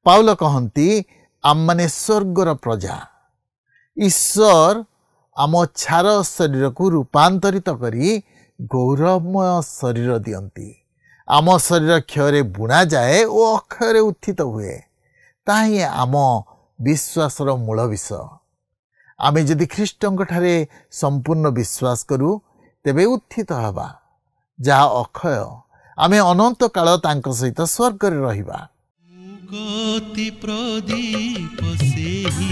पाउल कहती आम माने स्वर्गर प्रजा ईश्वर आम छार शरीर को रूपांतरित करी गौरवमय शरीर दियंती। आम शरीर क्षय बुणा जाए और अक्षय उत्थित हुए ताही आम विश्वासर मूल विषय। आमे जदि ख्रीष्टंक ठारे संपूर्ण विश्वास करू तेबे उत्थित हवा जहा अक्षय आमे अनंत काल तांको सहित स्वर्ग रे रहिबा। मुक्ति प्रदीप सेही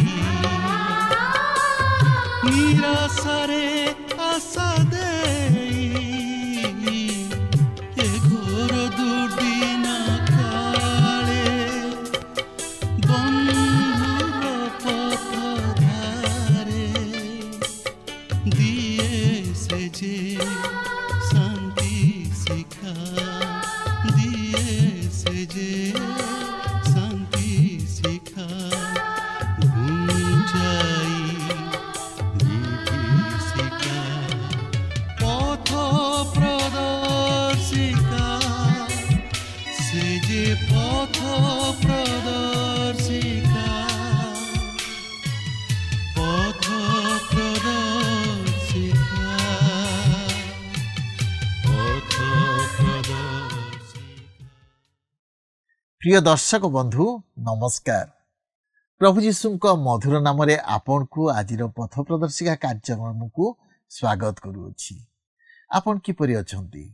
निराशरे आशा देई ए घोर दुर्दिन काले बंधुर पथ धारे दिए से जे शांति शिखा दिए से जे प्रिय दर्शक बंधु नमस्कार। प्रभु यीशु मधुर नाम रे आपन को आज पथ प्रदर्शिका कार्यक्रम को स्वागत करुछि। आपन किपरि अछंती?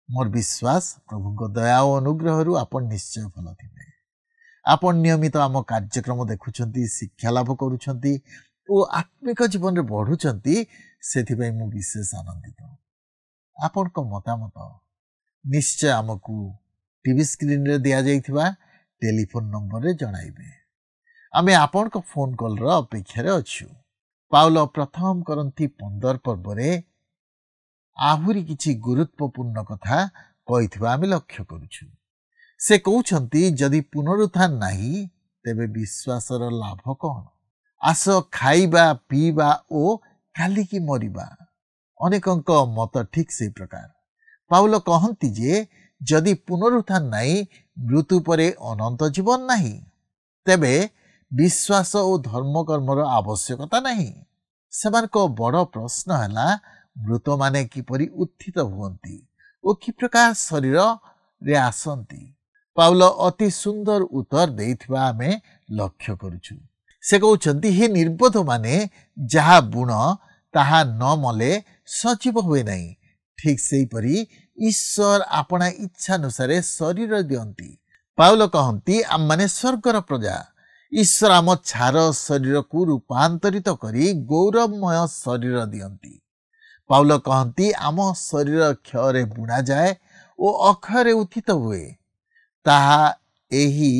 मोर विश्वास प्रभु दया और अनुग्रह आपन निश्चय भल थिबे। आपन नियमित आम कार्यक्रम देखुछंती, शिक्षा लाभ करुछंती और आत्मिक जीवन रे बढ़ुछंती, सेथिबे मु विशेष आनंदित। आपन को मतामत निश्चय आमको टीवी स्क्रीन रे दिया जाइथिबा टेलीफोन नंबर रे जणाइबे। आमे आपन को फोन कॉल रो अपेक्षा रे अछु। पाउल प्रथम करंती 15 पर्व रे आहुरी किछि गुरुत्वपूर्ण कथा कहिथिबा आमे लक्ष्य करूछु। से कहउछंती जदि पुनरुत्थान नाही तेबे विश्वासर लाभ कोन? आस खाइबा पीबा ओ काली की मरिबा। अनेकंक मत ठीक से प्रकार। पाउल कहंती जे जदि पुनरुत्थान नहीं मृत्यु परे अनंत जीवन नहीं तेबे विश्वास और धर्म कर्मर आवश्यकता नहीं। सेमान को बड़ प्रश्न है मृत माने किपरि उत्थित हुवंती और कि प्रकार शरीर रे आसंती। पाउल अति सुंदर उत्तर देइथिबा आमे लक्ष्य करूछु। से कहउछंती हे निर्बोध माने जहा बुण ताहा न मले सजीव हुए नहीं, ठीक से परी ईश्वर अपना इच्छा अनुसार शरीर दियंती। पाउल कहंती आम माने स्वर्गर प्रजा ईश्वर आम छार शरीर को रूपांतरित करी गौरवमय शरीर दियंती। पाउल कहंती आम शरीर क्षय बुणा जाए और अक्षय उत्थित हुए ताहा एही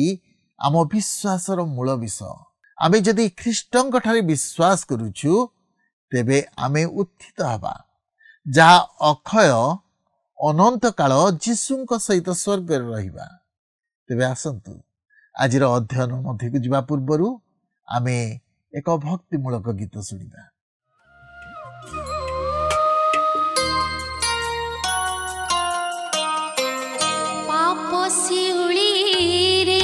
आम विश्वासर मूल विषय। आमे जदि ख्रीष्टंक ठारे विश्वास करूछु तेबे आमे उत्थित हवा जहा अक्षय अनंत काल जीशुंक सहित स्वर्ग रे रहिबा। तेबे आसंतु आज अध्ययन मध्य को जीवा पूर्वरु आमे एक भक्तिमूलक गीत सुनिबा। पाप सिउली रे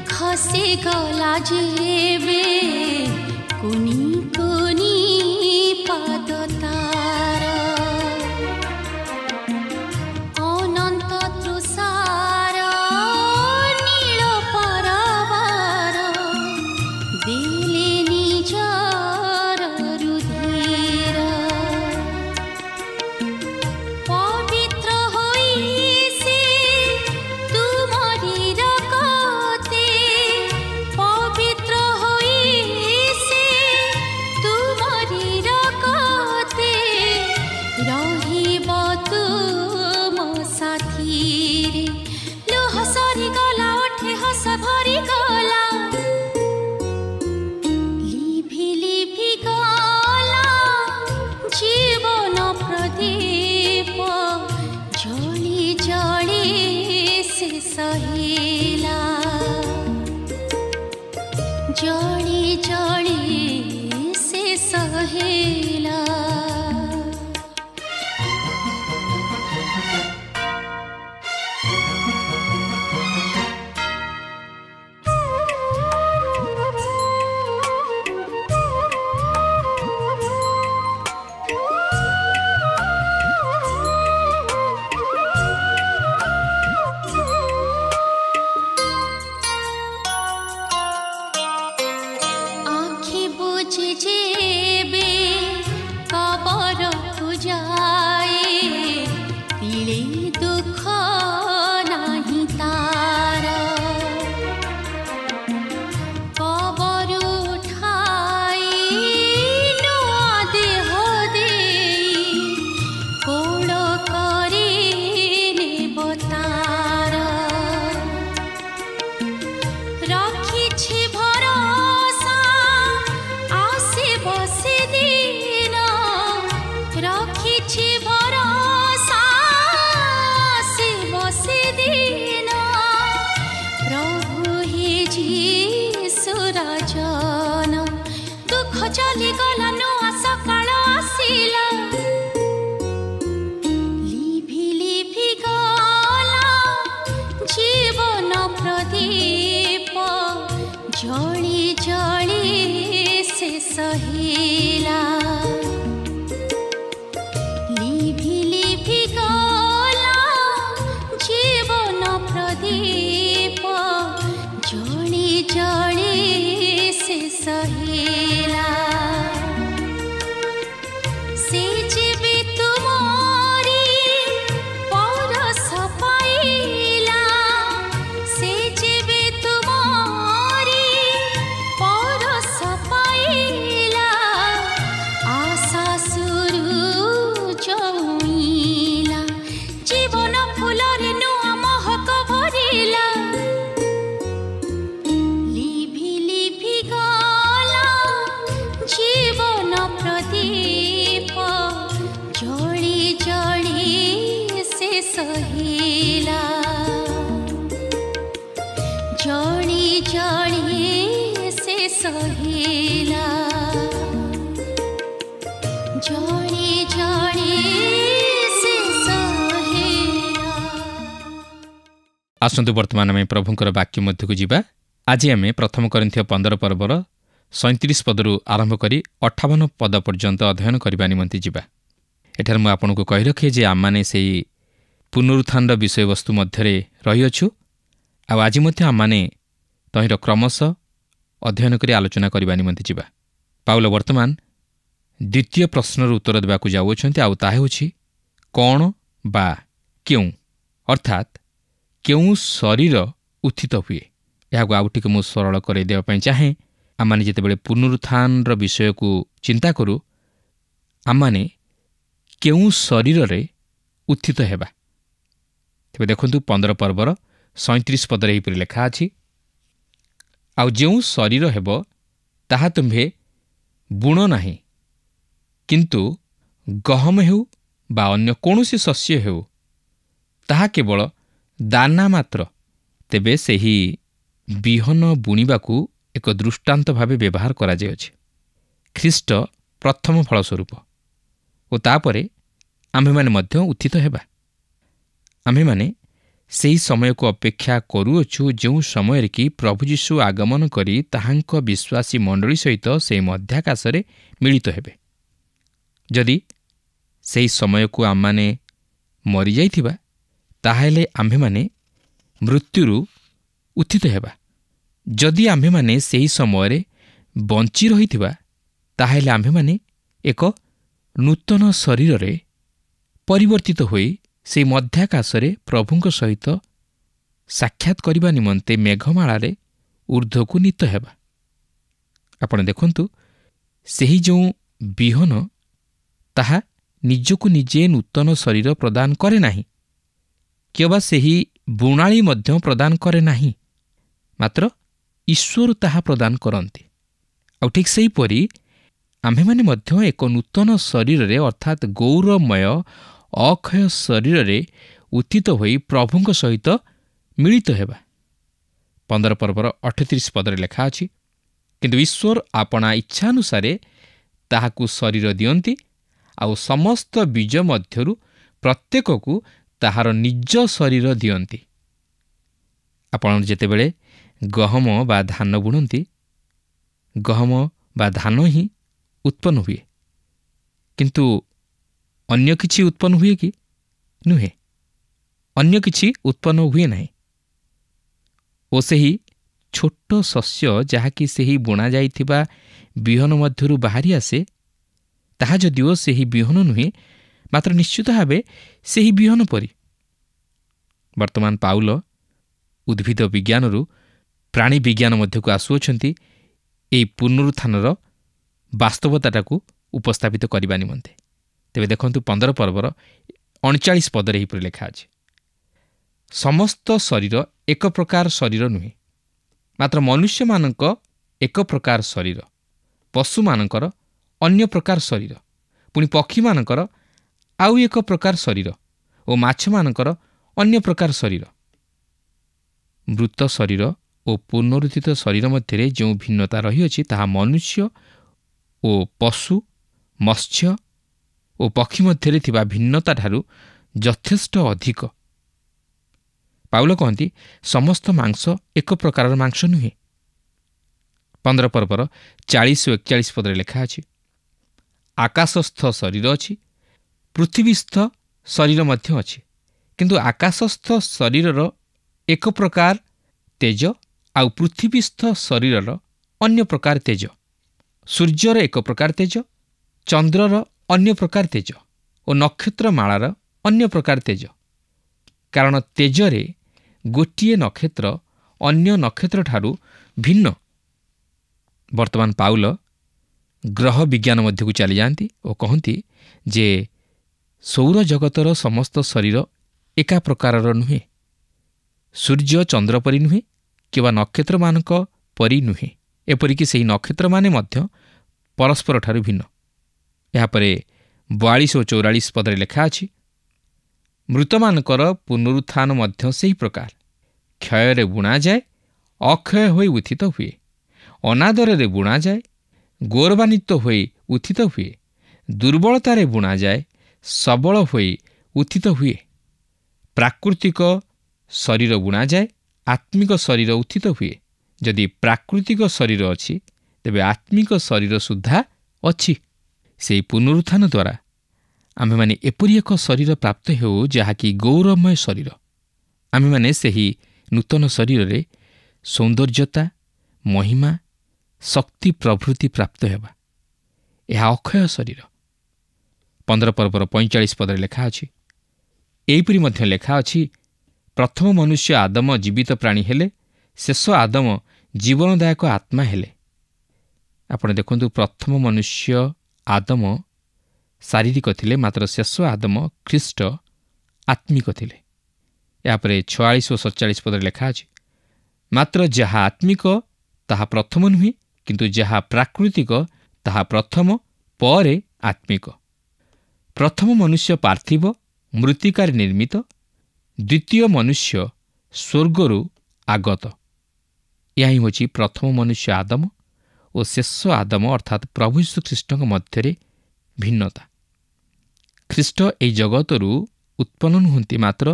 खसे गला जेबे कुनी कुनी पाद तार अनंत तृषार नील परवार दिले निजर रुधिर पवित्र होई से तुमरी रकते पवित्र होई से सजन दुख चली गला नुआ सकाळ आसिला लिभि लिभि गला जीवन प्रदीप जळी जळी शेष हेला लिभि लिभि गला जीवन प्रदीप जळी जळी शेष हेला से जीवी तुमरी परस पाइला से जीवी तुमरी परस पाइला आशा सुरु जउइला जीवन फुलरे नुआ महक भरिला लिभि लिभि गला जीवन प्रदीप जळी जळी शेष हेला जळी जळी शेष हेला जळी जळी शेष हेला। आसतु वर्तमान आम प्रभुंर वाक्य मध्यक जावा। आज आम प्रथम करिन्थिय 15 पर्वर 37 पदरू आरंभ करी 58 पद पर्यंत अध्ययन करने निमंते जावा। एठार मु आपनको कहि रखे जे आमने सेही पुनरुत्थान विषयवस्तु मध्य रहीअछु। आज मध्य आमने तहिर क्रमश अध्ययन करी आलोचना करने निमंते जावा। पाउल वर्तमान द्वितीय प्रश्नर उत्तर देवाकू जाउछन्ते आउ ताहा होछि कौन बा क्यों अर्थात क्यों शरीर उत्थित हुए। यह आउ टिके मु सरल कर देवाई चाहे। आमने जितेबाला पुनरुत्थान विषय को चिंता करूँ आमने क्यों शरीर रे उत्थित हेबा। तेबे देखंतु 15 पर्वर 37 पदरे एहिपरि लेखा अछि आउ जेउ शरीर हेब ताहा तुम्हे बुण नाही किंतु गहम हेउ बा अन्य कौनसी शस्य हेउ ताहा केवल दाना मात्र। तेबे सेही बिहन बुणिबाकू एक दृष्टांत भावे व्यवहार करा जायछि। ख्रीष्ट प्रथम फलस्वरूप और तापरे आम्भे माने मध्य उत्थित हेबा। आम्भे माने सेही समय को अपेक्षा करूअछु जो समय कि प्रभु यीशु आगमन करी ताहांक विश्वासी मंडली सहित से मध्याकाशरे मिलित हेबे। जदि सेही समय को आम्माने मरि जाइथिबा ताहेले आम्भे माने मृत्युरु उत्थित हेबा। जदि आम्भे माने सेही समय बंची रहिथिबा ताहेले आम्भे माने एक नूतन शरीर रे परिवर्तित होई से मध्याकाशरे प्रभुंक सहित साक्षात करबा निमंते मेघमाळारे ऊर्ध्वकु नीत हेबा। आपण देखंतु सेही जो बिहन ताहा निजकु निजे नूतन शरीर प्रदान करे नाही केवल सेही बुणाली मध्य प्रदान करे नाही मात्र ईश्वर ताहा प्रदान करते। आ ठीक सेही परी आम्भे माने मध्य एक नूतन शरीर रे अर्थात गौरवमय अक्षय शरीर रे उत्थित होई प्रभुंक सहित मिलित हेबा। 15 पर्वर 38 पदरे लेखा अछि किंतु ईश्वर आपणा इच्छानुसारे ताहाकु शरीर दियंती आउ समस्त बीज मध्यरु प्रत्येककु ताहार निज शरीर दियंती। आपण जेतेबेले गहम बा धान बुणंती गहम बा धान ही उत्पन्न हुए किंतु अन्य किछि उत्पन्न हुए कि नुहे अन्य किछि उत्पन्न हुए नाही। ओ सेही छोट शस्य जहाँकि सेही बुणा जाइथिबा बिहन मध्यरु बाहरी आसे ताहा जदिओ सेही बिहन नुहे मात्र निश्चित भावे सेही बिहन परी। वर्तमान पाउल उद्भिद विज्ञानरु प्राणी विज्ञान मध्यकु आसुअछंती एई पुनरुत्थानर वास्तवताटाकु उपस्थापित करबा निमंते। तेबे देखंतु 15 पर्वर 39 पदरे एहिपरि लेखा अछि समस्त शरीर एक प्रकार शरीर नुहे मात्र मनुष्य मानक एक प्रकार शरीर पशु मानकर अन्य प्रकार शरीर पुणी पक्षी मानकर आउ एक प्रकार शरीर और माछ मानकर अन्य प्रकार शरीर। मृत शरीर ଓ ପୁନରୁତ୍ଥିତ ଶରୀର ମଧ୍ୟରେ ଯେଉଁ ଭିନ୍ନତା ରହିଅଛି ତାହା ମନୁଷ୍ୟ ଓ ପଶୁ, ମତ୍ସ୍ୟ ଓ ପକ୍ଷୀ ମଧ୍ୟରେ ଥିବା ଭିନ୍ନତାଠାରୁ ଯଥେଷ୍ଟ ଅଧିକ। ପାଉଲ କହନ୍ତି ସମସ୍ତ ମାଂସ ଏକ ପ୍ରକାରର ମାଂସ ନୁହେଁ। 15 ପର୍ବର 40 ଓ 41 ପଦରେ ଲେଖା ଅଛି, ଆକାଶସ୍ଥ ଶରୀର ଅଛି, ପୃଥିବୀସ୍ଥ ଶରୀର ମଧ୍ୟ ଅଛି, କିନ୍ତୁ ଆକାଶସ୍ଥ ଶରୀରର ଏକ ପ୍ରକାର ତେଜ ଆଉ ପୃଥିବୀସ୍ଥ ଶରୀରର ଅନ୍ୟ ପ୍ରକାର ତେଜ। ସୂର୍ଯ୍ୟର ଏକ ପ୍ରକାର ତେଜ, ଚନ୍ଦ୍ରର ଅନ୍ୟ ପ୍ରକାର ତେଜ ଓ ନକ୍ଷତ୍ରମାଳାର ଅନ୍ୟ ପ୍ରକାର ତେଜ। କାରଣ ତେଜରେ ଗୋଟିଏ ନକ୍ଷତ୍ର ଅନ୍ୟ ନକ୍ଷତ୍ରଠାରୁ ଭିନ୍ନ। ବର୍ତ୍ତମାନ ପାଉଲ ଗ୍ରହ ବିଜ୍ଞାନ ମଧ୍ୟକୁ ଚାଲିଯାଆନ୍ତି ଓ କହନ୍ତି ଯେ ସୌରଜଗତର ସମସ୍ତ ଶରୀର ଏକା ପ୍ରକାରର ନୁହେଁ। ସୂର୍ଯ୍ୟ ଚନ୍ଦ୍ର ପରି ନୁହେଁ କିମ୍ବା ନକ୍ଷତ୍ରମାନଙ୍କ ପରି ନୁହେଁ, ଏପରିକି ସେହି ନକ୍ଷତ୍ରମାନେ ମଧ୍ୟ ପରସ୍ପରଠାରୁ ଭିନ୍ନ। ଏହାପରେ 42 ଓ 44 ପଦରେ ଲେଖା ଅଛି, ମୃତମାନଙ୍କର ପୁନରୁତ୍ଥାନ ମଧ୍ୟ ସେହି ପ୍ରକାର। କ୍ଷୟରେ ବୁଣାଯାଏ, ଅକ୍ଷୟ ହୋଇ ଉତ୍ଥିତ ହୁଏ। ଅନାଦରରେ ବୁଣାଯାଏ, ଗୌରବାନ୍ୱିତ ହୋଇ ଉତ୍ଥିତ ହୁଏ। ଦୁର୍ବଳତାରେ ବୁଣାଯାଏ, ସବଳ ହୋଇ ଉତ୍ଥିତ ହୁଏ। ପ୍ରାକୃତିକ ଶରୀର ବୁଣାଯାଏ, ଆତ୍ମିକ ଶରୀର ଉତ୍ଥିତ ହୁଏ। ଯଦି ପ୍ରାକୃତିକ ଶରୀର ଅଛି ତେବେ ଆତ୍ମିକ ଶରୀର ସୁଦ୍ଧା ଅଛି। ସେହି ପୁନରୁତ୍ଥାନ ଦ୍ୱାରା ଆମ୍ଭେମାନେ ଏପରି ଏକ ଶରୀର ପ୍ରାପ୍ତ ହେଉ ଯାହାକି ଗୌରବମୟ ଶରୀର। ଆମ୍ଭେମାନେ ସେହି ନୂତନ ଶରୀରରେ ସୌନ୍ଦର୍ଯ୍ୟତା, ମହିମା, ଶକ୍ତି ପ୍ରଭୃତି ପ୍ରାପ୍ତ ହେବା। ଏହା ଅକ୍ଷୟ ଶରୀର। 15 ପର୍ବର 45 ପଦରେ ଲେଖା ଅଛି, ଏହିପରି ମଧ୍ୟ ଲେଖା ଅଛି, ପ୍ରଥମ ମନୁଷ୍ୟ ଆଦମ ଜୀବିତ ପ୍ରାଣୀ ହେଲେ, ଶେଷ ଆଦମ ଜୀବନଦାୟକ ଆତ୍ମା ହେଲେ। ଆପଣ ଦେଖନ୍ତୁ, ପ୍ରଥମ ମନୁଷ୍ୟ ଆଦମ ଶାରୀରିକ ଥିଲେ, ମାତ୍ର ଶେଷ ଆଦମ ଖ୍ରୀଷ୍ଟ ଆତ୍ମିକ ଥିଲେ। ଏହାପରେ 46 ଓ 47 ପଦରେ ଲେଖା ଅଛି, ମାତ୍ର ଯାହା ଆତ୍ମିକ ତାହା ପ୍ରଥମ ନୁହେଁ, କିନ୍ତୁ ଯାହା ପ୍ରାକୃତିକ ତାହା ପ୍ରଥମ, ପରେ ଆତ୍ମିକ। ପ୍ରଥମ ମନୁଷ୍ୟ ପାର୍ଥିବ, ମୃତ୍ତିକାରେ ନିର୍ମିତ। ଦ୍ୱିତୀୟ ମନୁଷ୍ୟ ସ୍ୱର୍ଗରୁ ଆଗତ। ଏହା ହିଁ ହେଉଛି ପ୍ରଥମ ମନୁଷ୍ୟ ଆଦମ ଓ ଶେଷ ଆଦମ ଅର୍ଥାତ୍ ପ୍ରଭୁ ଯୀଶୁ ଖ୍ରୀଷ୍ଟଙ୍କ ମଧ୍ୟରେ ଭିନ୍ନତା। ଖ୍ରୀଷ୍ଟ ଏହି ଜଗତରୁ ଉତ୍ପନ୍ନ ନୁହନ୍ତି ମାତ୍ର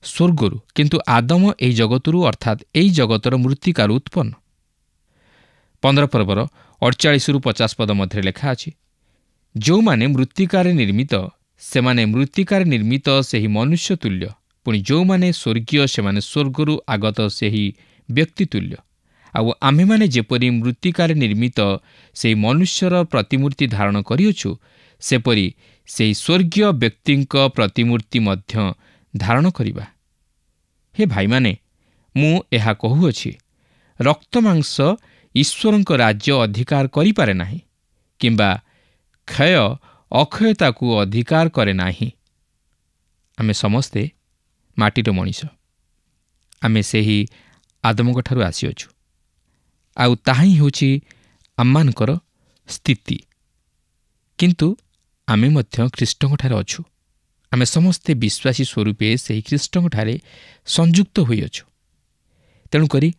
ସ୍ୱର୍ଗରୁ, କିନ୍ତୁ ଆଦମ ଏହି ଜଗତରୁ ଅର୍ଥାତ୍ ଏହି ଜଗତର ମୃତ୍ତିକାରୁ ଉତ୍ପନ୍ନ। 15 ପର୍ବର 48ରୁ 50 ପଦ ମଧ୍ୟରେ ଲେଖା ଅଛି, ଯେଉଁମାନେ ମୃତ୍ତିକାରେ ନିର୍ମିତ ସେମାନେ ମୃତ୍ତିକାରେ ନିର୍ମିତ ସେହି ମନୁଷ୍ୟ ତୁଲ୍ୟ, ପୁଣି ଯେଉଁମାନେ ସ୍ୱର୍ଗୀୟ ସେମାନେ ସ୍ୱର୍ଗରୁ ଆଗତ ସେହି ବ୍ୟକ୍ତି ତୁଲ୍ୟ। ଆଉ ଆମ୍ଭେମାନେ ଯେପରି ମୃତ୍ତିକାରେ ନିର୍ମିତ ସେହି ମନୁଷ୍ୟର ପ୍ରତିମୂର୍ତ୍ତି ଧାରଣ କରିଅଛୁ, ସେପରି ସେହି ସ୍ୱର୍ଗୀୟ ବ୍ୟକ୍ତିଙ୍କ ପ୍ରତିମୂର୍ତ୍ତି ମଧ୍ୟ ଧାରଣ କରିବା। ହେ ଭାଇମାନେ, ମୁଁ ଏହା କହୁଅଛି, ରକ୍ତ ମାଂସ ଈଶ୍ୱରଙ୍କ ରାଜ୍ୟ ଅଧିକାର କରିପାରେ ନାହିଁ, କିମ୍ବା କ୍ଷୟ ଅକ୍ଷୟତାକୁ ଅଧିକାର କରେ ନାହିଁ। ଆମେ ସମସ୍ତେ ମାଟିର ମଣିଷ। ଆମେ ସେହି ଆଦମଙ୍କଠାରୁ ଆସିଅଛୁ, ଆଉ ତାହା ହିଁ ହେଉଛି ଆମମାନଙ୍କର ସ୍ଥିତି। କିନ୍ତୁ ଆମେ ମଧ୍ୟ ଖ୍ରୀଷ୍ଟଙ୍କଠାରେ ଅଛୁ। ଆମେ ସମସ୍ତେ ବିଶ୍ୱାସୀ ସ୍ୱରୂପେ ସେହି ଖ୍ରୀଷ୍ଟଙ୍କଠାରେ ସଂଯୁକ୍ତ ହୋଇଅଛୁ। ତେଣୁକରି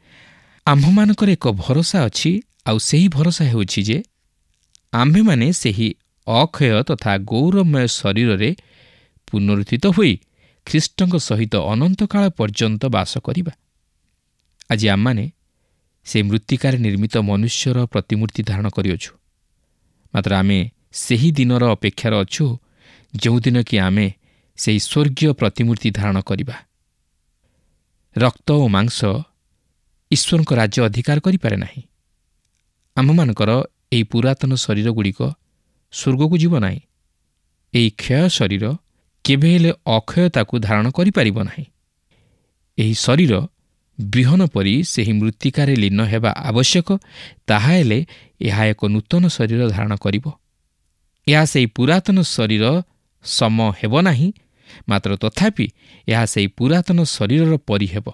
ଆମ୍ଭମାନଙ୍କର ଏକ ଭରସା ଅଛି, ଆଉ ସେହି ଭରସା ହେଉଛି ଯେ ଆମ୍ଭେମାନେ ସେହି ଅକ୍ଷୟ ତଥା ଗୌରବମୟ ଶରୀରରେ ପୁନରୁତ୍ଥିତ ହୋଇ ଖ୍ରୀଷ୍ଟଙ୍କ ସହିତ ଅନନ୍ତକାଳ ପର୍ଯ୍ୟନ୍ତ ବାସ କରିବା। ଆଜି ଆମମାନେ ସେହି ମୃତ୍ତିକାରେ ନିର୍ମିତ ମନୁଷ୍ୟର ପ୍ରତିମୂର୍ତ୍ତି ଧାରଣ କରିଅଛୁ, ମାତ୍ର ଆମେ ସେହି ଦିନର ଅପେକ୍ଷାରେ ଅଛୁ ଯେଉଁଦିନ କି ଆମେ ସେହି ସ୍ୱର୍ଗୀୟ ପ୍ରତିମୂର୍ତ୍ତି ଧାରଣ କରିବା। ରକ୍ତ ଓ ମାଂସ ଈଶ୍ୱରଙ୍କ ରାଜ୍ୟ ଅଧିକାର କରିପାରେ ନାହିଁ। ଆମମାନଙ୍କର ଏହି ପୁରାତନ ଶରୀରଗୁଡ଼ିକ ସ୍ୱର୍ଗକୁ ଯିବ ନାହିଁ। ଏହି କ୍ଷୟ ଶରୀର କେବେ ହେଲେ ଅକ୍ଷୟତାକୁ ଧାରଣ କରିପାରିବ ନାହିଁ। ଏହି ଶରୀର ବିହନ ପରି ସେହି ମୃତ୍ତିକାରେ ଲୀନ ହେବା ଆବଶ୍ୟକ। ତାହା ହେଲେ ଏହା ଏକ ନୂତନ ଶରୀର ଧାରଣ କରିବ। ଏହା ସେହି ପୁରାତନ ଶରୀର ସମ ହେବ ନାହିଁ, ମାତ୍ର ତଥାପି ଏହା ସେହି ପୁରାତନ ଶରୀରର ପରି ହେବ।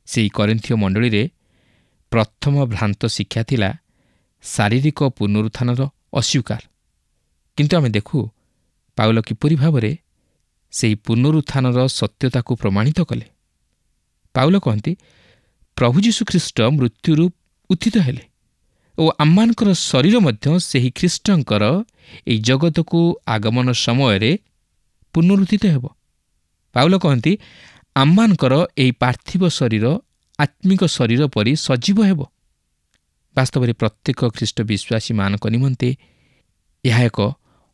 ସେହି କରିନ୍ଥୀୟ ମଣ୍ଡଳୀରେ ପ୍ରଥମ ଭ୍ରାନ୍ତ ଶିକ୍ଷା ଥିଲା ଶାରୀରିକ ପୁନରୁତ୍ଥାନର ଅସ୍ୱୀକାର। କିନ୍ତୁ ଆମେ ଦେଖୁ ପାଉଲ କିପରି ଭାବରେ ସେହି ପୁନରୁତ୍ଥାନର ସତ୍ୟତାକୁ ପ୍ରମାଣିତ କଲେ। ପାଉଲ କହନ୍ତି, ପ୍ରଭୁ ଯୀଶୁଖ୍ରୀଷ୍ଟ ମୃତ୍ୟୁରୁ ଉତ୍ଥିତ ହେଲେ ଓ ଆମମାନଙ୍କର ଶରୀର ମଧ୍ୟ ସେହି ଖ୍ରୀଷ୍ଟଙ୍କର ଏହି ଜଗତକୁ ଆଗମନ ସମୟରେ ପୁନରୁତ୍ଥିତ ହେବ। ପାଉଲ କହନ୍ତି, ଆମମାନଙ୍କର ଏହି ପାର୍ଥିବ ଶରୀର ଆତ୍ମିକ ଶରୀର ପରି ସଜୀବ ହେବ। ବାସ୍ତବରେ ପ୍ରତ୍ୟେକ ଖ୍ରୀଷ୍ଟ ବିଶ୍ୱାସୀମାନଙ୍କ ନିମନ୍ତେ ଏହା ଏକ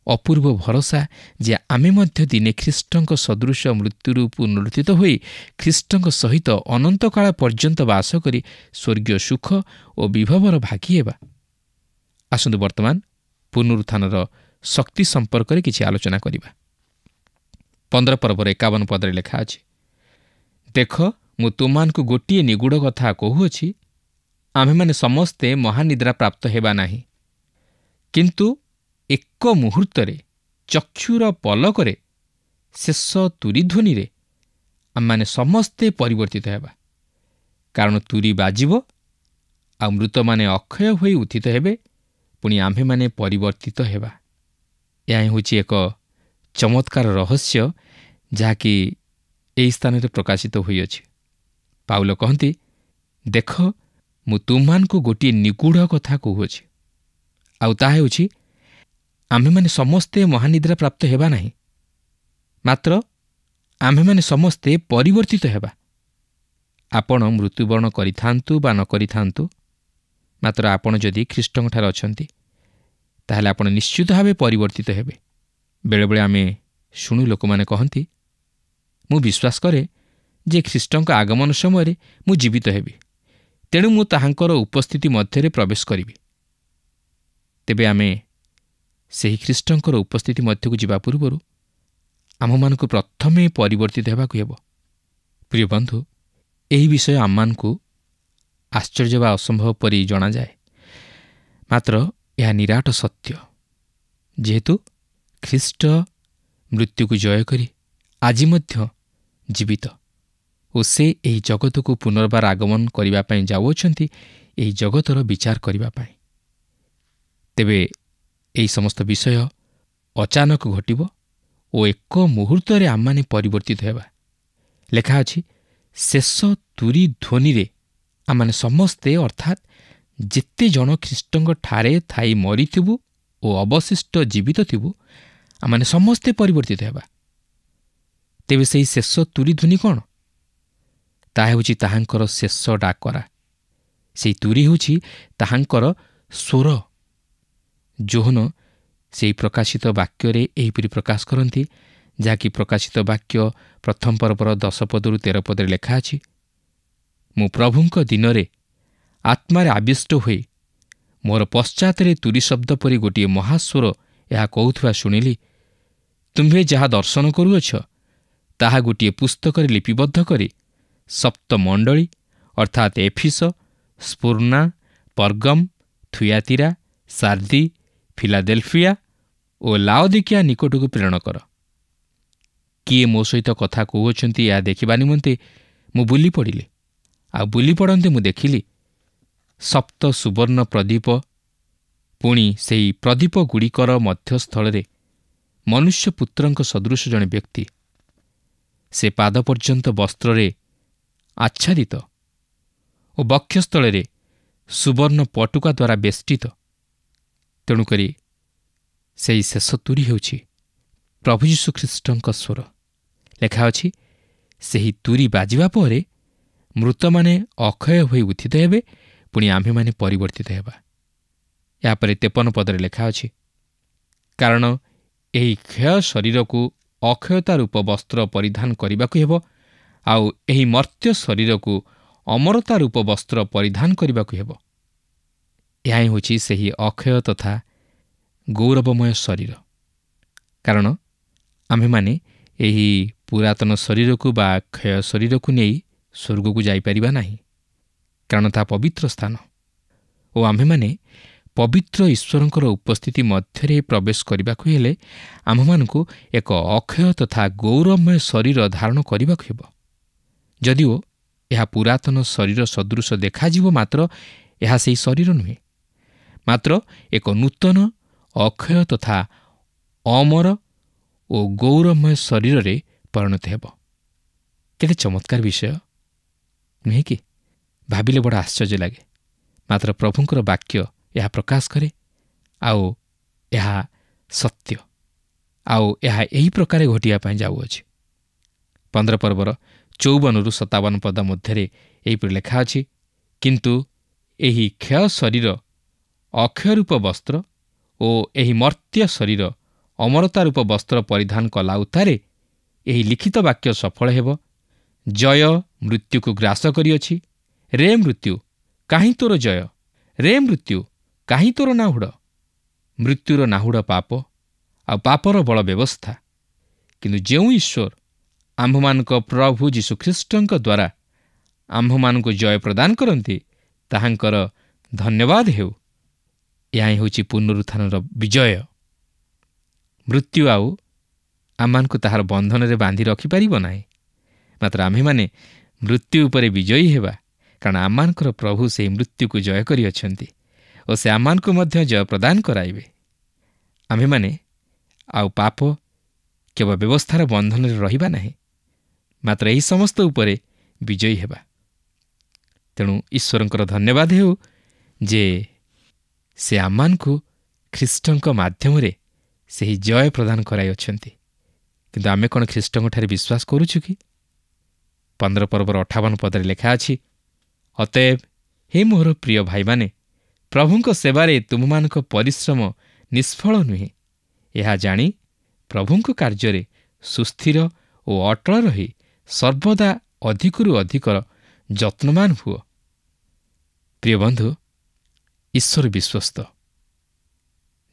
ଅପୂର୍ବ ଭରସା ଯେ ଆମେ ମଧ୍ୟ ଦିନେ ଖ୍ରୀଷ୍ଟଙ୍କ ସଦୃଶ ମୃତ୍ୟୁରୁ ପୁନରୁତ୍ଥିତ ହୋଇ ଖ୍ରୀଷ୍ଟଙ୍କ ସହିତ ଅନନ୍ତକାଳ ପର୍ଯ୍ୟନ୍ତ ବାସ କରି ସ୍ୱର୍ଗୀୟ ସୁଖ ଓ ବିଭବର ଭାଗୀ ହେବା। ଆସନ୍ତୁ ବର୍ତ୍ତମାନ ପୁନରୁତ୍ଥାନର ଶକ୍ତି ସମ୍ପର୍କରେ କିଛି ଆଲୋଚନା କରିବା। 15 ପର୍ବର 51 ପଦରେ ଲେଖା ଅଛି, ଦେଖ ମୁଁ ତୁମମାନଙ୍କୁ ଗୋଟିଏ ନିଗୁଢ଼ କଥା କହୁଅଛି, ଆମ୍ଭେମାନେ ସମସ୍ତେ ମହାନିଦ୍ରା ପ୍ରାପ୍ତ ହେବା ନାହିଁ, କିନ୍ତୁ ଏକ ମୁହୂର୍ତ୍ତରେ ଚକ୍ଷୁର ପଲକରେ ଶେଷ ତୁରୀଧ୍ୱନିରେ ଆମମାନେ ସମସ୍ତେ ପରିବର୍ତ୍ତିତ ହେବା। କାରଣ ତୁରୀ ବାଜିବ, ଆଉ ମୃତମାନେ ଅକ୍ଷୟ ହୋଇ ଉତ୍ଥିତ ହେବେ, ପୁଣି ଆମ୍ଭେମାନେ ପରିବର୍ତ୍ତିତ ହେବା। ଏହା ହେଉଛି ଏକ ଚମତ୍କାର ରହସ୍ୟ ଯାହାକି ଏହି ସ୍ଥାନରେ ପ୍ରକାଶିତ ହୋଇଅଛି। ପାଉଲ କହନ୍ତି, ଦେଖ ମୁଁ ତୁମମାନଙ୍କୁ ଗୋଟିଏ ନିଗୁଢ଼ କଥା କହୁଅଛି, ଆଉ ତାହା ହେଉଛି ଆମ୍ଭେମାନେ ସମସ୍ତେ ମହାନିଦ୍ରା ପ୍ରାପ୍ତ ହେବା ନାହିଁ, ମାତ୍ର ଆମ୍ଭେମାନେ ସମସ୍ତେ ପରିବର୍ତ୍ତିତ ହେବା। ଆପଣ ମୃତ୍ୟୁବରଣ କରିଥାନ୍ତୁ ବା ନ କରିଥାନ୍ତୁ, ମାତ୍ର ଆପଣ ଯଦି ଖ୍ରୀଷ୍ଟଙ୍କଠାରେ ଅଛନ୍ତି ତାହେଲେ ଆପଣ ନିଶ୍ଚିତ ଭାବେ ପରିବର୍ତ୍ତିତ ହେବେ। ବେଳେବେଳେ ଆମେ ଶୁଣୁ ଲୋକମାନେ କହନ୍ତି, ମୁଁ ବିଶ୍ୱାସ କରେ ଯେ ଖ୍ରୀଷ୍ଟଙ୍କ ଆଗମନ ସମୟରେ ମୁଁ ଜୀବିତ ହେବି, ତେଣୁ ମୁଁ ତାହାଙ୍କର ଉପସ୍ଥିତି ମଧ୍ୟରେ ପ୍ରବେଶ କରିବି। ତେବେ ଆମେ ସେହି ଖ୍ରୀଷ୍ଟଙ୍କର ଉପସ୍ଥିତି ମଧ୍ୟକୁ ଯିବା ପୂର୍ବରୁ ଆମମାନଙ୍କୁ ପ୍ରଥମେ ପରିବର୍ତ୍ତିତ ହେବାକୁ ହେବ। ପ୍ରିୟ ବନ୍ଧୁ, ଏହି ବିଷୟ ଆମମାନଙ୍କୁ ଆଶ୍ଚର୍ଯ୍ୟ ବା ଅସମ୍ଭବ ପରି ଜଣାଯାଏ, ମାତ୍ର ଏହା ନିରାଟ ସତ୍ୟ। ଯେହେତୁ ଖ୍ରୀଷ୍ଟ ମୃତ୍ୟୁକୁ ଜୟ କରି ଆଜି ମଧ୍ୟ ଜୀବିତ ଓ ସେ ଏହି ଜଗତକୁ ପୁନର୍ବାର ଆଗମନ କରିବା ପାଇଁ ଯାଉଅଛନ୍ତି ଏହି ଜଗତର ବିଚାର କରିବା ପାଇଁ। ତେବେ ଏହି ସମସ୍ତ ବିଷୟ ଅଚାନକ ଘଟିବ ଓ ଏକ ମୁହୂର୍ତ୍ତରେ ଆମମାନେ ପରିବର୍ତ୍ତିତ ହେବା। ଲେଖା ଅଛି, ଶେଷ ତୁରୀ ଧ୍ୱନିରେ ଆମମାନେ ସମସ୍ତେ ଅର୍ଥାତ୍ ଯେତେ ଜଣ ଖ୍ରୀଷ୍ଟଙ୍କ ଠାରେ ଥାଇ ମରିଥିବୁ ଓ ଅବଶିଷ୍ଟ ଜୀବିତ ଥିବୁ, ଆମମାନେ ସମସ୍ତେ ପରିବର୍ତ୍ତିତ ହେବା। ତେବେ ସେହି ଶେଷ ତୁରୀ ଧ୍ୱନି କ'ଣ? ତାହା ହେଉଛି ତାହାଙ୍କର ଶେଷ ଡାକରା। ସେହି ତୁରୀ ହେଉଛି ତାହାଙ୍କର ସ୍ୱର। ଯୋହନ ସେହି ପ୍ରକାଶିତ ବାକ୍ୟରେ ଏହିପରି ପ୍ରକାଶ କରନ୍ତି, ଯାହାକି ପ୍ରକାଶିତ ବାକ୍ୟ 1 ପର୍ବର 10 ପଦରୁ 13 ପଦରେ ଲେଖା ଅଛି, ମୁଁ ପ୍ରଭୁଙ୍କ ଦିନରେ ଆତ୍ମାରେ ଆବିଷ୍ଟ ହୋଇ ମୋର ପଶ୍ଚାତରେ ତୁରୀ ଶବ୍ଦ ପରି ଗୋଟିଏ ମହାସ୍ୱର ଏହା କହୁଥିବା ଶୁଣିଲି, ତୁମ୍ଭେ ଯାହା ଦର୍ଶନ କରୁଅଛ ତାହା ଗୋଟିଏ ପୁସ୍ତକରେ ଲିପିବଦ୍ଧ କରି ସପ୍ତ ମଣ୍ଡଳୀ ଅର୍ଥାତ୍ ଏଫିସ, ସ୍ପୁର୍ଣ୍ଣା, ପର୍ଗମ, ଥୁୟାତିରା, ସାର୍ଦି, ଫିଲାଦେଲଫିଆ ଓ ଲାଓଦିକିଆ ନିକଟକୁ ପ୍ରେରଣ କର। କିଏ ମୋ ସହିତ କଥା କହୁଅଛନ୍ତି ଏହା ଦେଖିବା ନିମନ୍ତେ ମୁଁ ବୁଲି ପଡ଼ିଲି, ଆଉ ବୁଲି ପଡ଼ନ୍ତେ ମୁଁ ଦେଖିଲି ସପ୍ତ ସୁବର୍ଣ୍ଣ ପ୍ରଦୀପ, ପୁଣି ସେହି ପ୍ରଦୀପଗୁଡ଼ିକର ମଧ୍ୟସ୍ଥଳରେ ମନୁଷ୍ୟପୁତ୍ରଙ୍କ ସଦୃଶ ଜଣେ ବ୍ୟକ୍ତି। ସେ ପାଦ ପର୍ଯ୍ୟନ୍ତ ବସ୍ତ୍ରରେ ଆଚ୍ଛାଦିତ ଓ ବକ୍ଷସ୍ଥଳରେ ସୁବର୍ଣ୍ଣ ପଟୁକା ଦ୍ୱାରା ବେଷ୍ଟିତ। ତେଣୁକରି ସେହି ଶେଷ ତୁରୀ ହେଉଛି ପ୍ରଭୁ ଯୀଶୁଖ୍ରୀଷ୍ଟଙ୍କ ସ୍ୱର। ଲେଖା ଅଛି, ସେହି ତୁରୀ ବାଜିବା ପରେ ମୃତମାନେ ଅକ୍ଷୟ ହୋଇ ଉତ୍ଥିତ ହେବେ, ପୁଣି ଆମ୍ଭେମାନେ ପରିବର୍ତ୍ତିତ ହେବା। ଏହାପରେ 53 ପଦରେ ଲେଖା ଅଛି, କାରଣ ଏହି କ୍ଷୟ ଶରୀରକୁ ଅକ୍ଷୟତା ରୂପ ବସ୍ତ୍ର ପରିଧାନ କରିବାକୁ ହେବ, ଆଉ ଏହି ମର୍ତ୍ତ୍ୟ ଶରୀରକୁ ଅମରତା ରୂପ ବସ୍ତ୍ର ପରିଧାନ କରିବାକୁ ହେବ। ଏହା ହିଁ ହେଉଛି ସେହି ଅକ୍ଷୟ ତଥା ଗୌରବମୟ ଶରୀର। କାରଣ ଆମ୍ଭେମାନେ ଏହି ପୁରାତନ ଶରୀରକୁ ବା କ୍ଷୟ ଶରୀରକୁ ନେଇ ସ୍ୱର୍ଗକୁ ଯାଇପାରିବା ନାହିଁ, କାରଣ ତାହା ପବିତ୍ର ସ୍ଥାନ ଓ ଆମ୍ଭେମାନେ ପବିତ୍ର ଈଶ୍ୱରଙ୍କର ଉପସ୍ଥିତି ମଧ୍ୟରେ ପ୍ରବେଶ କରିବାକୁ ହେଲେ ଆମ୍ଭମାନଙ୍କୁ ଏକ ଅକ୍ଷୟ ତଥା ଗୌରବମୟ ଶରୀର ଧାରଣ କରିବାକୁ ହେବ। ଯଦିଓ ଏହା ପୁରାତନ ଶରୀର ସଦୃଶ ଦେଖାଯିବ, ମାତ୍ର ଏହା ସେହି ଶରୀର ନୁହେଁ, ମାତ୍ର ଏକ ନୂତନ ଅକ୍ଷୟ ତଥା ଅମର ଓ ଗୌରବମୟ ଶରୀରରେ ପରିଣତ ହେବ। କେତେ ଚମତ୍କାର ବିଷୟ ନୁହେଁ କି? ଭାବିଲେ ବଡ଼ ଆଶ୍ଚର୍ଯ୍ୟ ଲାଗେ। ମାତ୍ର ପ୍ରଭୁଙ୍କର ବାକ୍ୟ ଏହା ପ୍ରକାଶ କରେ, ଆଉ ଏହା ସତ୍ୟ, ଆଉ ଏହା ଏହି ପ୍ରକାର ଘଟିବା ପାଇଁ ଯାଉଅଛି। 15 ପର୍ବର 54ରୁ 57 ପଦ ମଧ୍ୟରେ ଏହିପରି ଲେଖା ଅଛି, କିନ୍ତୁ ଏହି କ୍ଷୟ ଶରୀର ଅକ୍ଷୟ ରୂପ ବସ୍ତ୍ର ଓ ଏହି ମର୍ତ୍ତ୍ୟ ଶରୀର ଅମରତା ରୂପ ବସ୍ତ୍ର ପରିଧାନ କଲା ଉତ୍ତାରେ ଏହି ଲିଖିତ ବାକ୍ୟ ସଫଳ ହେବ, ଜୟ ମୃତ୍ୟୁକୁ ଗ୍ରାସ କରିଅଛି। ରେ ମୃତ୍ୟୁ, କାହିଁ ତୋର ଜୟ? ରେ ମୃତ୍ୟୁ, କାହିଁ ତୋର ନାହୁଡ଼? ମୃତ୍ୟୁର ନାହୁଡ଼ ପାପ, ଆଉ ପାପର ବଳ ବ୍ୟବସ୍ଥା। କିନ୍ତୁ ଯେଉଁ ଈଶ୍ୱର ଆମ୍ଭମାନଙ୍କ ପ୍ରଭୁ ଯୀଶୁଖ୍ରୀଷ୍ଟଙ୍କ ଦ୍ୱାରା ଆମ୍ଭମାନଙ୍କୁ ଜୟ ପ୍ରଦାନ କରନ୍ତି, ତାହାଙ୍କର ଧନ୍ୟବାଦ ହେଉ। ଏହା ହିଁ ହେଉଛି ପୁନରୁତ୍ଥାନର ବିଜୟ। ମୃତ୍ୟୁ ଆଉ ଆମମାନଙ୍କୁ ତାହାର ବନ୍ଧନରେ ବାନ୍ଧି ରଖିପାରିବ ନାହିଁ। ମାତ୍ର ଆମ୍ଭେମାନେ ମୃତ୍ୟୁ ଉପରେ ବିଜୟୀ ହେବା, କାରଣ ଆମମାନଙ୍କର ପ୍ରଭୁ ସେହି ମୃତ୍ୟୁକୁ ଜୟ କରିଅଛନ୍ତି ଓ ସେ ଆମମାନଙ୍କୁ ମଧ୍ୟ ଜୟ ପ୍ରଦାନ କରାଇବେ। ଆମ୍ଭେମାନେ ଆଉ ପାପ କେବଳ ବ୍ୟବସ୍ଥାର ବନ୍ଧନରେ ରହିବା ନାହିଁ, ମାତ୍ର ଏହି ସମସ୍ତ ଉପରେ ବିଜୟୀ ହେବା। ତେଣୁ ଈଶ୍ୱରଙ୍କର ଧନ୍ୟବାଦ ହେଉ ଯେ ସେ ଆମମାନଙ୍କୁ ଖ୍ରୀଷ୍ଟଙ୍କ ମାଧ୍ୟମରେ ସେହି ଜୟ ପ୍ରଦାନ କରାଇଅଛନ୍ତି। କିନ୍ତୁ ଆମେ କ'ଣ ଖ୍ରୀଷ୍ଟଙ୍କଠାରେ ବିଶ୍ୱାସ କରୁଛୁ କି? 15 ପର୍ବର 58 ପଦରେ ଲେଖା ଅଛି, ଅତଏବ ହେ ମୋର ପ୍ରିୟ ଭାଇମାନେ, ପ୍ରଭୁଙ୍କ ସେବାରେ ତୁମମାନଙ୍କ ପରିଶ୍ରମ ନିଷ୍ଫଳ ନୁହେଁ। ଏହା ଜାଣି ପ୍ରଭୁଙ୍କ କାର୍ଯ୍ୟରେ ସୁସ୍ଥିର ଓ ଅଟଳ ରହି ସର୍ବଦା ଅଧିକରୁ ଅଧିକ ଯତ୍ନବାନ ହୁଅ। ପ୍ରିୟ ବନ୍ଧୁ, ଈଶ୍ୱର ବିଶ୍ୱସ୍ତ,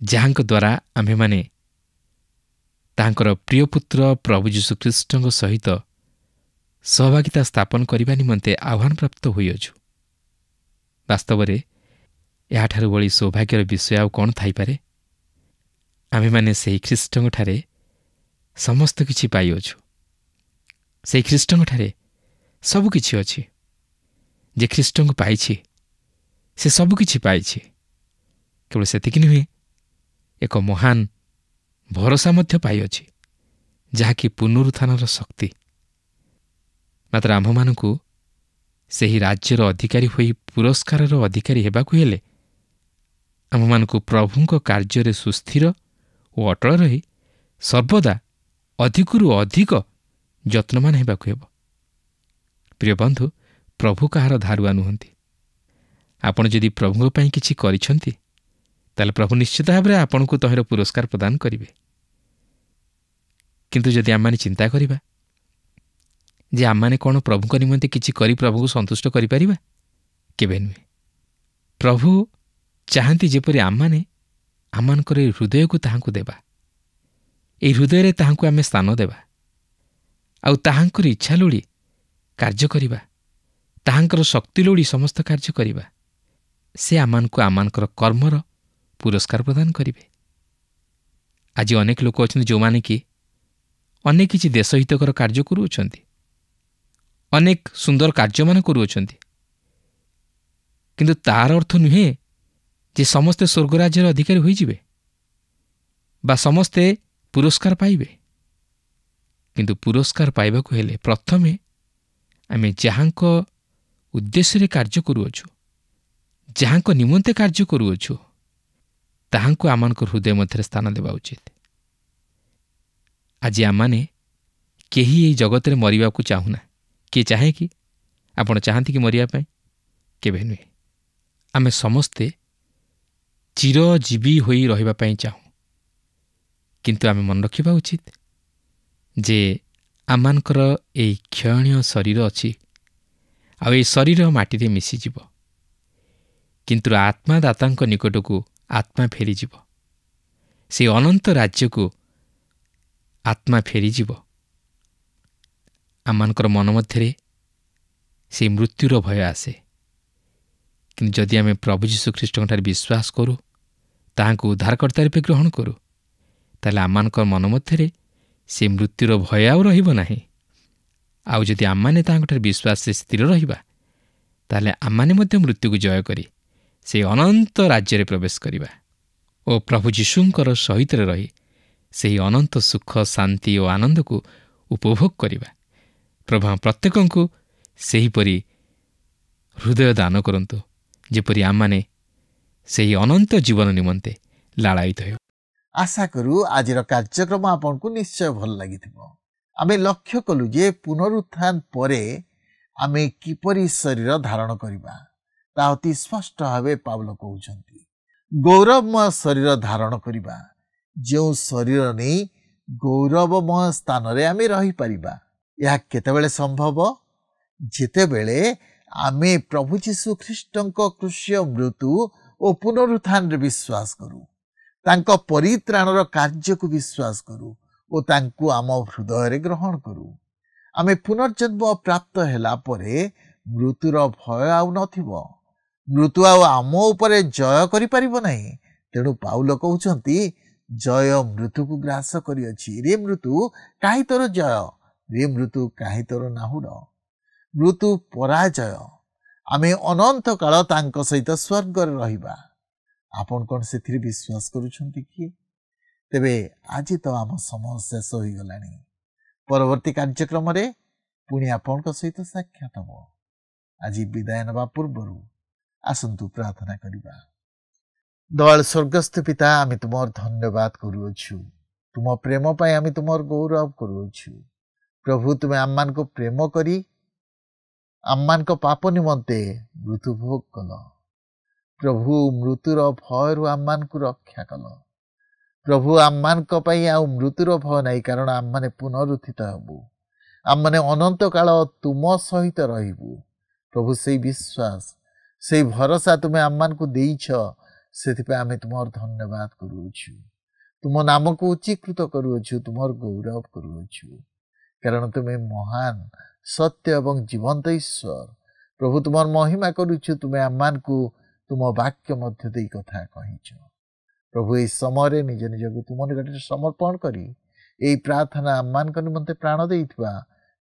ଯାହାଙ୍କ ଦ୍ୱାରା ଆମ୍ଭେମାନେ ତାହାଙ୍କର ପ୍ରିୟ ପୁତ୍ର ପ୍ରଭୁ ଯୀଶୁଖ୍ରୀଷ୍ଟଙ୍କ ସହିତ ସହଭାଗିତା ସ୍ଥାପନ କରିବା ନିମନ୍ତେ ଆହ୍ୱାନପ୍ରାପ୍ତ ହୋଇଅଛୁ। ବାସ୍ତବରେ ଏହାଠାରୁ ଭଳି ସୌଭାଗ୍ୟର ବିଷୟ ଆଉ କ'ଣ ଥାଇପାରେ? ଆମ୍ଭେମାନେ ସେହି ଖ୍ରୀଷ୍ଟଙ୍କଠାରେ ସମସ୍ତ କିଛି ପାଇଅଛୁ। ସେହି ଖ୍ରୀଷ୍ଟଙ୍କଠାରେ ସବୁକିଛି ଅଛି। ଯେ ଖ୍ରୀଷ୍ଟଙ୍କୁ ପାଇଛି ସେ ସବୁକିଛି ପାଇଛି। କେବଳ ସେତିକି ନୁହେଁ, ଏକ ମହାନ ଭରସା ମଧ୍ୟ ପାଇଅଛି, ଯାହାକି ପୁନରୁତ୍ଥାନର ଶକ୍ତି। ମାତ୍ର ଆମ୍ଭମାନଙ୍କୁ ସେହି ରାଜ୍ୟର ଅଧିକାରୀ ହୋଇ ପୁରସ୍କାରର ଅଧିକାରୀ ହେବାକୁ ହେଲେ ଆମ୍ଭମାନଙ୍କୁ ପ୍ରଭୁଙ୍କ କାର୍ଯ୍ୟରେ ସୁସ୍ଥିର ଓ ଅଟଳ ରହି ସର୍ବଦା ଅଧିକରୁ ଅଧିକ ଯତ୍ନବାନ ହେବାକୁ ହେବ। ପ୍ରିୟ ବନ୍ଧୁ, ପ୍ରଭୁ କାହାର ଧାରୁଆ ନୁହନ୍ତି। ଆପଣ ଯଦି ପ୍ରଭୁଙ୍କ ପାଇଁ କିଛି କରିଛନ୍ତି, ତାହେଲେ ପ୍ରଭୁ ନିଶ୍ଚିତ ଭାବରେ ଆପଣଙ୍କୁ ତହିଁର ପୁରସ୍କାର ପ୍ରଦାନ କରିବେ। କିନ୍ତୁ ଯଦି ଆମମାନେ ଚିନ୍ତା କରିବା ଯେ ଆମମାନେ କ'ଣ ପ୍ରଭୁଙ୍କ ନିମନ୍ତେ କିଛି କରି ପ୍ରଭୁଙ୍କୁ ସନ୍ତୁଷ୍ଟ କରିପାରିବା, କେବେ ନୁହେଁ। ପ୍ରଭୁ ଚାହାନ୍ତି ଯେପରି ଆମମାନେ ଆମମାନଙ୍କର ଏହି ହୃଦୟକୁ ତାହାଙ୍କୁ ଦେବା, ଏହି ହୃଦୟରେ ତାହାଙ୍କୁ ଆମେ ସ୍ଥାନ ଦେବା, ଆଉ ତାହାଙ୍କର ଇଚ୍ଛା ଲୋଡ଼ି କାର୍ଯ୍ୟ କରିବା, ତାହାଙ୍କର ଶକ୍ତି ଲୋଡ଼ି ସମସ୍ତ କାର୍ଯ୍ୟ କରିବା। ସେ ଆମମାନଙ୍କୁ ଆମମାନଙ୍କର କର୍ମର ପୁରସ୍କାର ପ୍ରଦାନ କରିବେ। ଆଜି ଅନେକ ଲୋକ ଅଛନ୍ତି ଯେଉଁମାନେ କି ଅନେକ କିଛି ଦେଶ ହିତକର କାର୍ଯ୍ୟ କରୁଅଛନ୍ତି, ଅନେକ ସୁନ୍ଦର କାର୍ଯ୍ୟମାନ କରୁଅଛନ୍ତି, କିନ୍ତୁ ତାହାର ଅର୍ଥ ନୁହେଁ ଯେ ସମସ୍ତେ ସ୍ୱର୍ଗରାଜ୍ୟର ଅଧିକାରୀ ହୋଇଯିବେ ବା ସମସ୍ତେ ପୁରସ୍କାର ପାଇବେ। କିନ୍ତୁ ପୁରସ୍କାର ପାଇବାକୁ ହେଲେ ପ୍ରଥମେ ଆମେ ଯାହାଙ୍କ ଉଦ୍ଦେଶ୍ୟରେ କାର୍ଯ୍ୟ କରୁଅଛୁ, ଯାହାଙ୍କ ନିମନ୍ତେ କାର୍ଯ୍ୟ କରୁଅଛୁ, ତାହାଙ୍କୁ ଆମମାନଙ୍କ ହୃଦୟ ମଧ୍ୟରେ ସ୍ଥାନ ଦେବା ଉଚିତ। ଆଜି ଆମମାନେ କେହି ଏହି ଜଗତରେ ମରିବାକୁ ଚାହୁଁନା। କିଏ ଚାହେଁ କି? ଆପଣ ଚାହାନ୍ତି କି ମରିବା ପାଇଁ? କେବେ ନୁହେଁ। ଆମେ ସମସ୍ତେ ଚିରଜୀବୀ ହୋଇ ରହିବା ପାଇଁ ଚାହୁଁ। କିନ୍ତୁ ଆମେ ମନେ ରଖିବା ଉଚିତ ଯେ ଆମମାନଙ୍କର ଏହି କ୍ଷୟଣୀୟ ଶରୀର ଅଛି, ଆଉ ଏହି ଶରୀର ମାଟିରେ ମିଶିଯିବ। କିନ୍ତୁ ଆତ୍ମାଦାତାଙ୍କ ନିକଟକୁ ଆତ୍ମା ଫେରିଯିବ। ସେ ଅନନ୍ତ ରାଜ୍ୟକୁ ଆତ୍ମା ଫେରିଯିବ। ଆମମାନଙ୍କର ମନ ମଧ୍ୟରେ ସେହି ମୃତ୍ୟୁର ଭୟ ଆସେ। କିନ୍ତୁ ଯଦି ଆମେ ପ୍ରଭୁ ଯୀଶୁଖ୍ରୀଷ୍ଟଙ୍କଠାରେ ବିଶ୍ୱାସ କରୁ, ତାହାଙ୍କୁ ଉଦ୍ଧାରକର୍ତ୍ତା ରୂପେ ଗ୍ରହଣ କରୁ, ତାହେଲେ ଆମମାନଙ୍କର ମନ ମଧ୍ୟରେ ସେ ମୃତ୍ୟୁର ଭୟ ଆଉ ରହିବ ନାହିଁ। ଆଉ ଯଦି ଆମମାନେ ତାହାଙ୍କଠାରେ ବିଶ୍ୱାସରେ ସ୍ଥିର ରହିବା, ତାହେଲେ ଆମମାନେ ମଧ୍ୟ ମୃତ୍ୟୁକୁ ଜୟ କରି ସେହି ଅନନ୍ତ ରାଜ୍ୟରେ ପ୍ରବେଶ କରିବା ଓ ପ୍ରଭୁ ଯୀଶୁଙ୍କର ସହିତରେ ରହି ସେହି ଅନନ୍ତ ସୁଖ, ଶାନ୍ତି ଓ ଆନନ୍ଦକୁ ଉପଭୋଗ କରିବା। ପ୍ରଭୁ ପ୍ରତ୍ୟେକଙ୍କୁ ସେହିପରି ହୃଦୟ ଦାନ କରନ୍ତୁ, ଯେପରି ଆମମାନେ ସେହି ଅନନ୍ତ ଜୀବନ ନିମନ୍ତେ ଲାଳାୟିତ ହେଉ। ଆଶା କରୁ ଆଜିର କାର୍ଯ୍ୟକ୍ରମ ଆପଣଙ୍କୁ ନିଶ୍ଚୟ ଭଲ ଲାଗିଥିବ। ଆମେ ଲକ୍ଷ୍ୟ କଲୁ ଯେ ପୁନରୁତ୍ଥାନ ପରେ ଆମେ କିପରି ଶରୀର ଧାରଣ କରିବା, ତାହା ଅତି ସ୍ପଷ୍ଟ ଭାବେ ପାଉଲ କହୁଛନ୍ତି। ଗୌରବମୟ ଶରୀର ଧାରଣ କରିବା, ଯେଉଁ ଶରୀର ନେଇ ଗୌରବମୟ ସ୍ଥାନରେ ଆମେ ରହିପାରିବା। ଏହା କେତେବେଳେ ସମ୍ଭବ? ଯେତେବେଳେ ଆମେ ପ୍ରଭୁ ଯୀଶୁ ଖ୍ରୀଷ୍ଟଙ୍କ କ୍ରୁଶୀୟ ମୃତ୍ୟୁ ଓ ପୁନରୁତ୍ଥାନରେ ବିଶ୍ୱାସ କରୁ, ତାଙ୍କ ପରିତ୍ରାଣର କାର୍ଯ୍ୟକୁ ବିଶ୍ୱାସ କରୁ ଓ ତାଙ୍କୁ ଆମ ହୃଦୟରେ ଗ୍ରହଣ କରୁ। ଆମେ ପୁନର୍ଜନ୍ମ ପ୍ରାପ୍ତ ହେଲା ପରେ ମୃତ୍ୟୁର ଭୟ ଆଉ ନଥିବ। ମୃତ୍ୟୁ ଆଉ ଆମ ଉପରେ ଜୟ କରିପାରିବ ନାହିଁ। ତେଣୁ ପାଉଲ କହୁଛନ୍ତି, ଜୟ ମୃତ୍ୟୁକୁ ଗ୍ରାସ କରିଅଛି। ରେ ମୃତ୍ୟୁ କାହିଁ ତୋର ଜୟ? ରେ ମୃତ୍ୟୁ କାହିଁ ତୋର ନାହୁଡ଼? ମୃତ୍ୟୁ ପରାଜୟ। ଆମେ ଅନନ୍ତ କାଳ ତାଙ୍କ ସହିତ ସ୍ୱର୍ଗରେ ରହିବା। ଆପଣ କ'ଣ ସେଥିରେ ବିଶ୍ୱାସ କରୁଛନ୍ତି କି? ତେବେ ଆଜି ତ ଆମ ସମୟ ଶେଷ ହୋଇଗଲାଣି। ପରବର୍ତ୍ତୀ କାର୍ଯ୍ୟକ୍ରମରେ ପୁଣି ଆପଣଙ୍କ ସହିତ ସାକ୍ଷାତ ହେବ। ଆଜି ବିଦାୟ ନେବା ପୂର୍ବରୁ ଆସନ୍ତୁ ପ୍ରାର୍ଥନା କରିବା। ଦୟାଳୁ ସ୍ୱର୍ଗସ୍ଥ ପିତା, ଆମେ ତୁମର ଧନ୍ୟବାଦ କରୁଅଛୁ। ତୁମ ପ୍ରେମ ପାଇଁ ଆମେ ତୁମର ଗୌରବ କରୁଅଛୁ। ପ୍ରଭୁ, ତୁମେ ଆମମାନଙ୍କୁ ପ୍ରେମ କରି ଆମମାନଙ୍କ ପାପ ନିମନ୍ତେ ମୃତ୍ୟୁ ଭୋଗ କଲ। ପ୍ରଭୁ, ମୃତ୍ୟୁର ଭୟରୁ ଆମମାନଙ୍କୁ ରକ୍ଷା କଲ। ପ୍ରଭୁ, ଆମମାନଙ୍କ ପାଇଁ ଆଉ ମୃତ୍ୟୁର ଭୟ ନାହିଁ, କାରଣ ଆମମାନେ ପୁନରୁତ୍ଥିତ ହେବୁ। ଆମମାନେ ଅନନ୍ତ କାଳ ତୁମ ସହିତ ରହିବୁ। ପ୍ରଭୁ, ସେଇ ବିଶ୍ୱାସ, ସେଇ ଭରସା ତୁମେ ଆମମାନଙ୍କୁ ଦେଇଛ, ସେଥିପାଇଁ ଆମେ ତୁମର ଧନ୍ୟବାଦ କରୁଅଛୁ। ତୁମ ନାମକୁ ଉଚ୍ଚୀକୃତ କରୁଅଛୁ, ତୁମର ଗୌରବ କରୁଅଛୁ, କାରଣ ତୁମେ ମହାନ, ସତ୍ୟ ଏବଂ ଜୀବନ୍ତ ଈଶ୍ୱର। ପ୍ରଭୁ, ତୁମର ମହିମା କରୁଛୁ। ତୁମେ ଆମମାନଙ୍କୁ ତୁମ ବାକ୍ୟ ମଧ୍ୟ ଦେଇ କଥା କହିଛ। ପ୍ରଭୁ, ଏହି ସମୟରେ ନିଜ ନିଜକୁ ତୁମ ନିକଟରେ ସମର୍ପଣ କରି ଏହି ପ୍ରାର୍ଥନା ଆମମାନଙ୍କ ନିମନ୍ତେ ପ୍ରାଣ ଦେଇଥିବା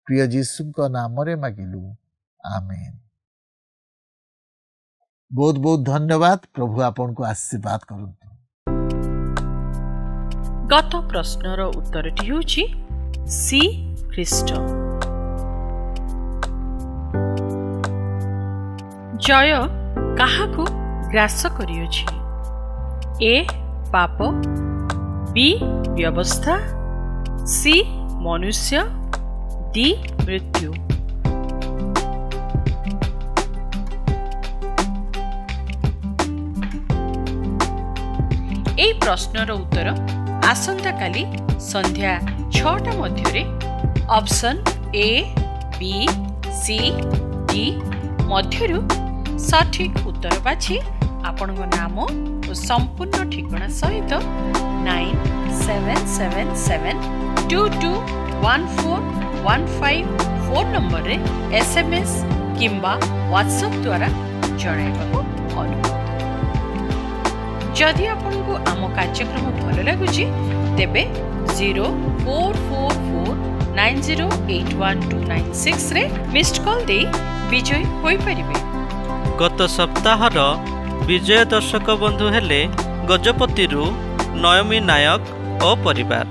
ପ୍ରିୟ ଯୀଶୁଙ୍କ ନାମରେ ମାଗିଲୁ, ଆମେନ୍। ବହୁତ ବହୁତ ଧନ୍ୟବାଦ। ପ୍ରଭୁ ଆପଣଙ୍କୁ ଆଶୀର୍ବାଦ କରନ୍ତୁ। ଗତ ପ୍ରଶ୍ନର ଉତ୍ତରଟି ହେଉଛି ସି ଖ୍ରୀଷ୍ଟ। ଜୟ କାହାକୁ ଗ୍ରାସ କରିଅଛି? ଏ ପାପ, ବି ବ୍ୟବସ୍ଥା, ସି ମନୁଷ୍ୟ, ଡି ମୃତ୍ୟୁ। এই প্রশ্নর উত্তর আসন্তাকালি সন্ধ্যা 6টা মধ্যে option A, B, C, D মধ্যরু সঠিক উত্তর বাছি আপনার নাম ও সম্পূর্ণ ঠিকনা সহিত 9777221415 ফোন নম্বরে SMS কিংবা WhatsApp দ্বারা জଣାଇବାକୁ অনুরোধ। जदि आपको आम कार्यक्रम भल लगुच तेबे 0444908126 रे मिस्ड कॉल दे विजय होई परिबे। गत सप्ताहर विजय दर्शक बंधु हेले गजपति नयमी नायक और परिवार।